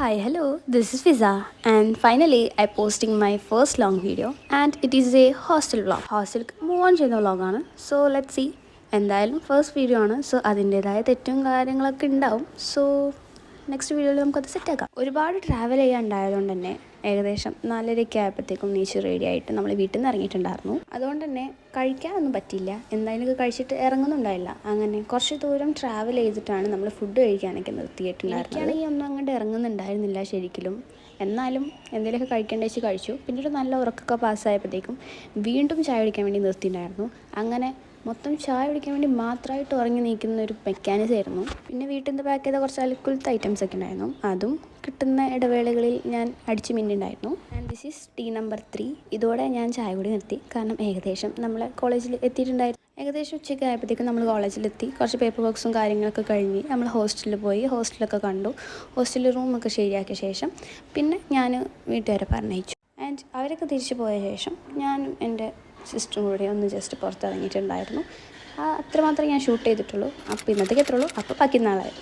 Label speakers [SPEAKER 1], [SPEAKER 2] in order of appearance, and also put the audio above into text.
[SPEAKER 1] Hi, hello, this is Fiza, and finally I posting my first long video, and it is a hostel vlog. Hostel move on ചെയ്യുന്ന വ്ളോഗാണ്. So let see. എന്തായാലും first video ആണ്, so അതിൻ്റേതായ തെറ്റും കാര്യങ്ങളൊക്കെ ഉണ്ടാവും. So next വീഡിയോയിൽ നമുക്കത് സെറ്റാക്കാം. ഒരുപാട് ട്രാവൽ ചെയ്യാനുണ്ടായതുകൊണ്ട് തന്നെ ഏകദേശം 4:30 ആയപ്പോഴത്തേക്കും നീച്ച് റെഡി ആയിട്ട് നമ്മൾ വീട്ടിൽ നിന്ന് ഇറങ്ങിയിട്ടുണ്ടായിരുന്നു. അതുകൊണ്ട് തന്നെ കഴിക്കാനൊന്നും പറ്റിയില്ല, എന്തായാലും കഴിച്ചിട്ട് ഇറങ്ങുന്നുണ്ടായില്ല. അങ്ങനെ കുറച്ച് ദൂരം ട്രാവൽ ചെയ്തിട്ടാണ് നമ്മൾ ഫുഡ് കഴിക്കാനൊക്കെ നിർത്തിയിട്ടുണ്ടായിരുന്നത്. ഈ ഒന്നും അങ്ങോട്ട് ഇറങ്ങുന്നുണ്ടായിരുന്നില്ല ശരിക്കും. എന്നാലും എന്തെങ്കിലുമൊക്കെ കഴിക്കേണ്ട വെച്ച് കഴിച്ചു. പിന്നീട് നല്ല ഉറക്കമൊക്കെ പാസ്സായപ്പോഴത്തേക്കും വീണ്ടും ചായ കുടിക്കാൻ വേണ്ടി നിർത്തിയിട്ടുണ്ടായിരുന്നു. അങ്ങനെ മൊത്തം ചായ കുടിക്കാൻ വേണ്ടി മാത്രമായിട്ട് ഉറങ്ങി നീക്കുന്ന ഒരു മെക്കാനിസം ആയിരുന്നു. പിന്നെ വീട്ടിൽ നിന്ന് പാക്ക് ചെയ്ത കുറച്ച് അൽക്കുലത്തെ ഐറ്റംസ് ഒക്കെ ഉണ്ടായിരുന്നു, അതും കിട്ടുന്ന ഇടവേളകളിൽ ഞാൻ അടിച്ച് മിന്നുണ്ടായിരുന്നു. And this is tea number 3. ഇതോടെ ഞാൻ ചായ കൂടി നിർത്തി, കാരണം ഏകദേശം നമ്മൾ കോളേജിൽ എത്തിയിട്ടുണ്ടായിരുന്നു. ഏകദേശം ഉച്ചയ്ക്ക് ആയപ്പോഴത്തേക്കും നമ്മൾ കോളേജിലെത്തി. കുറച്ച് പേപ്പർ വർക്ക്സും കാര്യങ്ങളൊക്കെ കഴിഞ്ഞ് നമ്മൾ ഹോസ്റ്റലിൽ പോയി. ഹോസ്റ്റലൊക്കെ കണ്ടു. ഹോസ്റ്റലിൽ റൂമൊക്കെ ശരിയാക്കിയ ശേഷം പിന്നെ ഞാൻ വീട്ടുകാരെ പറഞ്ഞയച്ചു. ആൻഡ് അവരൊക്കെ തിരിച്ചു പോയ ശേഷം ഞാനും എൻ്റെ സിസ്റ്ററും കൂടി ഒന്ന് ജസ്റ്റ് പുറത്തിറങ്ങിയിട്ടുണ്ടായിരുന്നു. അത്രമാത്രമേ ഞാൻ ഷൂട്ട് ചെയ്തിട്ടുള്ളൂ. അപ്പോൾ ഇന്നത്തേക്ക് എത്രയുള്ളൂ. അപ്പോൾ ബാക്കി നാളായി.